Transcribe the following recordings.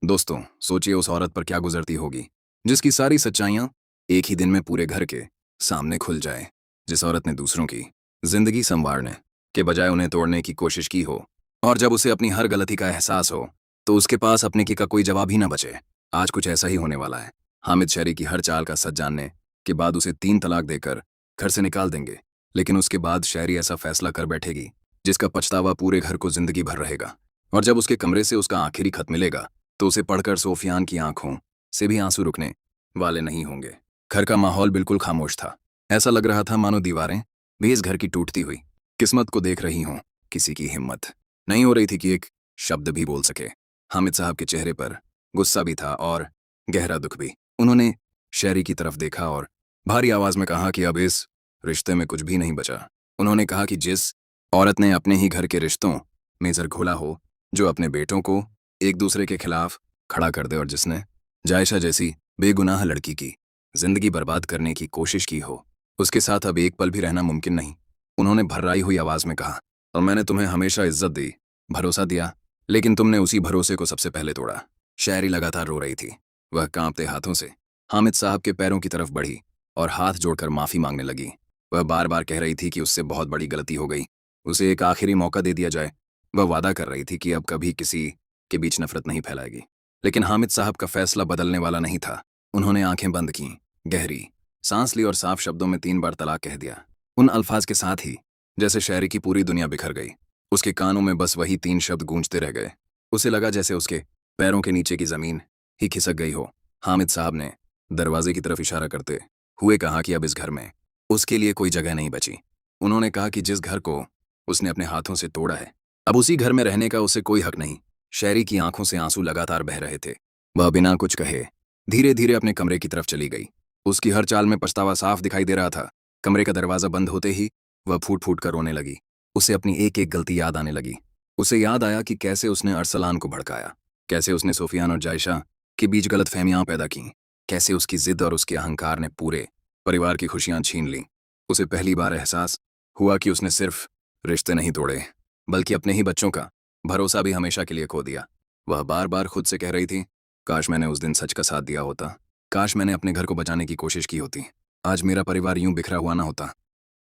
दोस्तों, सोचिए उस औरत पर क्या गुजरती होगी जिसकी सारी सच्चाइयां एक ही दिन में पूरे घर के सामने खुल जाए। जिस औरत ने दूसरों की जिंदगी संवारने के बजाय उन्हें तोड़ने की कोशिश की हो, और जब उसे अपनी हर गलती का एहसास हो तो उसके पास अपने की का कोई जवाब ही ना बचे। आज कुछ ऐसा ही होने वाला है। हामिद शहरी की हर चाल का सच जानने के बाद उसे 3 तलाक देकर घर से निकाल देंगे, लेकिन उसके बाद शहरी ऐसा फैसला कर बैठेगी जिसका पछतावा पूरे घर को जिंदगी भर रहेगा। और जब उसके कमरे से उसका आखिरी खत मिलेगा तो उसे पढ़कर सोफियान की आंखों से भी आंसू रुकने वाले नहीं होंगे। घर का माहौल बिल्कुल खामोश था। ऐसा लग रहा था मानो दीवारें भी इस घर की टूटती हुई किस्मत को देख रही हों। किसी की हिम्मत नहीं हो रही थी कि एक शब्द भी बोल सके। हामिद साहब के चेहरे पर गुस्सा भी था और गहरा दुख भी। उन्होंने शहरी की तरफ देखा और भारी आवाज में कहा कि अब इस रिश्ते में कुछ भी नहीं बचा। उन्होंने कहा कि जिस औरत ने अपने ही घर के रिश्तों में जर घोला हो, जो अपने बेटों को एक दूसरे के खिलाफ खड़ा कर दे और जिसने जायशा जैसी बेगुनाह लड़की की जिंदगी बर्बाद करने की कोशिश की हो, उसके साथ अब एक पल भी रहना मुमकिन नहीं। उन्होंने भर्राई हुई आवाज में कहा, और मैंने तुम्हें हमेशा इज्जत दी, भरोसा दिया, लेकिन तुमने उसी भरोसे को सबसे पहले तोड़ा। शायरी लगातार रो रही थी। वह कांपते हाथों से हामिद साहब के पैरों की तरफ बढ़ी और हाथ जोड़कर माफी मांगने लगी। वह बार बार कह रही थी कि उससे बहुत बड़ी गलती हो गई, उसे एक आखिरी मौका दे दिया जाए। वह वादा कर रही थी कि अब कभी किसी के बीच नफरत नहीं फैलाएगी। लेकिन हामिद साहब का फैसला बदलने वाला नहीं था। उन्होंने आंखें बंद की, गहरी सांस ली और साफ शब्दों में 3 बार तलाक कह दिया। उन अल्फाज के साथ ही जैसे शायरी की पूरी दुनिया बिखर गई। उसके कानों में बस वही 3 शब्द गूंजते रह गए। उसे लगा जैसे उसके पैरों के नीचे की जमीन ही खिसक गई हो। हामिद साहब ने दरवाजे की तरफ इशारा करते हुए कहा कि अब इस घर में उसके लिए कोई जगह नहीं बची। उन्होंने कहा कि जिस घर को उसने अपने हाथों से तोड़ा है, अब उसी घर में रहने का उसे कोई हक नहीं। शहरी की आंखों से आंसू लगातार बह रहे थे। वह बिना कुछ कहे धीरे धीरे अपने कमरे की तरफ चली गई। उसकी हर चाल में पछतावा साफ दिखाई दे रहा था। कमरे का दरवाजा बंद होते ही वह फूट फूट कर रोने लगी। उसे अपनी एक एक गलती याद आने लगी। उसे याद आया कि कैसे उसने अरसलान को भड़काया, कैसे उसने सोफियान और जायशा के बीच गलतफहमियां पैदा की, कैसे उसकी जिद और उसके अहंकार ने पूरे परिवार की खुशियां छीन ली। उसे पहली बार एहसास हुआ कि उसने सिर्फ रिश्ते नहीं तोड़े, बल्कि अपने ही बच्चों का भरोसा भी हमेशा के लिए खो दिया। वह बार बार खुद से कह रही थी, काश मैंने उस दिन सच का साथ दिया होता, काश मैंने अपने घर को बचाने की कोशिश की होती, आज मेरा परिवार यूं बिखरा हुआ ना होता।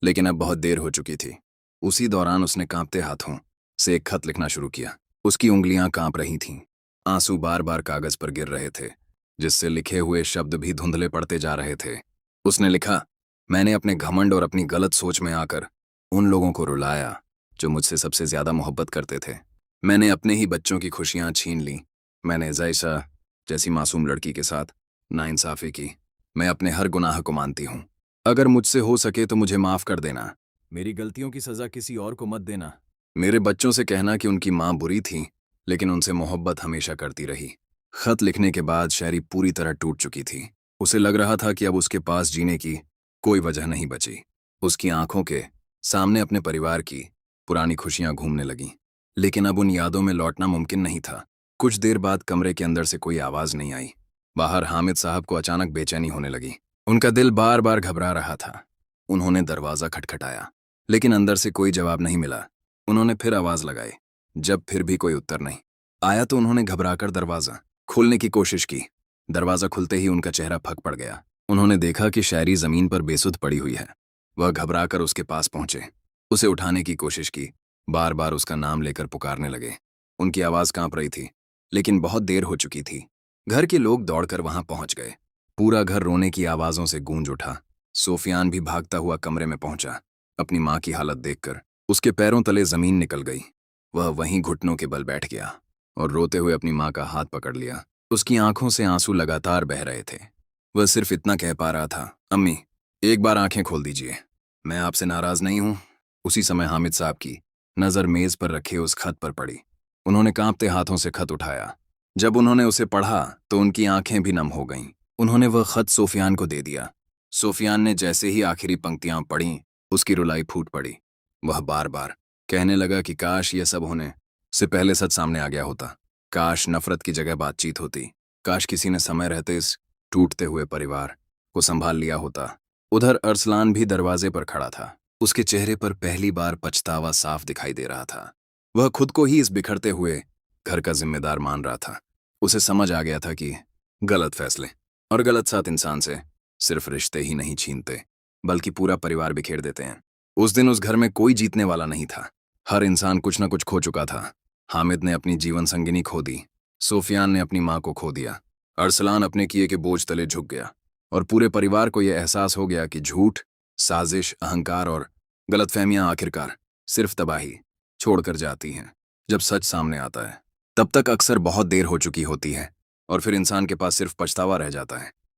लेकिन अब बहुत देर हो चुकी थी। उसी दौरान उसने कांपते हाथों से एक खत लिखना शुरू किया। उसकी उंगलियां कांप रही थीं। आंसू बार बार कागज पर गिर रहे थे, जिससे लिखे हुए शब्द भी धुंधले पड़ते जा रहे थे। उसने लिखा, मैंने अपने घमंड और अपनी गलत सोच में आकर उन लोगों को रुलाया जो मुझसे सबसे ज्यादा मोहब्बत करते थे। मैंने अपने ही बच्चों की खुशियां छीन ली। मैंने जायशा जैसी मासूम लड़की के साथ नाइंसाफी की। मैं अपने हर गुनाह को मानती हूँ। अगर मुझसे हो सके तो मुझे माफ कर देना। मेरी गलतियों की सजा किसी और को मत देना। मेरे बच्चों से कहना कि उनकी माँ बुरी थी, लेकिन उनसे मोहब्बत हमेशा करती रही। खत लिखने के बाद शायरी पूरी तरह टूट चुकी थी। उसे लग रहा था कि अब उसके पास जीने की कोई वजह नहीं बची। उसकी आंखों के सामने अपने परिवार की पुरानी खुशियां घूमने लगीं, लेकिन अब उन यादों में लौटना मुमकिन नहीं था। कुछ देर बाद कमरे के अंदर से कोई आवाज नहीं आई। बाहर हामिद साहब को अचानक बेचैनी होने लगी। उनका दिल बार बार घबरा रहा था। उन्होंने दरवाजा खटखटाया, लेकिन अंदर से कोई जवाब नहीं मिला। उन्होंने फिर आवाज लगाई। जब फिर भी कोई उत्तर नहीं आया तो उन्होंने घबराकर दरवाजा खोलने की कोशिश की। दरवाजा खुलते ही उनका चेहरा फक पड़ गया। उन्होंने देखा कि शायरी जमीन पर बेसुध पड़ी हुई है। वह घबराकर उसके पास पहुंचे, उसे उठाने की कोशिश की, बार बार उसका नाम लेकर पुकारने लगे। उनकी आवाज कांप रही थी, लेकिन बहुत देर हो चुकी थी। घर के लोग दौड़कर वहां पहुंच गए। पूरा घर रोने की आवाजों से गूंज उठा। सोफियान भी भागता हुआ कमरे में पहुंचा। अपनी मां की हालत देखकर उसके पैरों तले जमीन निकल गई। वह वहीं घुटनों के बल बैठ गया और रोते हुए अपनी मां का हाथ पकड़ लिया। उसकी आंखों से आंसू लगातार बह रहे थे। वह सिर्फ इतना कह पा रहा था, अम्मी, एक बार आंखें खोल दीजिए, मैं आपसे नाराज नहीं हूं। उसी समय हामिद साहब की नजर मेज पर रखे उस खत पर पड़ी। उन्होंने कांपते हाथों से खत उठाया। जब उन्होंने उसे पढ़ा तो उनकी आंखें भी नम हो गईं। उन्होंने वह खत सोफियान को दे दिया। सोफियान ने जैसे ही आखिरी पंक्तियां पढ़ीं, उसकी रुलाई फूट पड़ी। वह बार बार कहने लगा कि काश यह सब होने से पहले सच सामने आ गया होता। काश नफरत की जगह बातचीत होती। काश किसी ने समय रहते इस टूटते हुए परिवार को संभाल लिया होता। उधर अरसलान भी दरवाजे पर खड़ा था। उसके चेहरे पर पहली बार पछतावा साफ दिखाई दे रहा था। वह खुद को ही इस बिखरते हुए घर का जिम्मेदार मान रहा था। उसे समझ आ गया था कि गलत फैसले और गलत साथ इंसान से सिर्फ रिश्ते ही नहीं छीनते, बल्कि पूरा परिवार बिखेर देते हैं। उस दिन उस घर में कोई जीतने वाला नहीं था। हर इंसान कुछ न कुछ खो चुका था। हामिद ने अपनी जीवन संगिनी खो दी, सोफियान ने अपनी माँ को खो दिया, अरसलान अपने किए के बोझ तले झुक गया, और पूरे परिवार को यह एहसास हो गया कि झूठ, साजिश, अहंकार और गलतफहमियां आखिरकार सिर्फ तबाही छोड़कर जाती हैं। जब सच सामने आता है, तब तक अक्सर बहुत देर हो चुकी होती है, और फिर इंसान के पास सिर्फ पछतावा रह जाता है।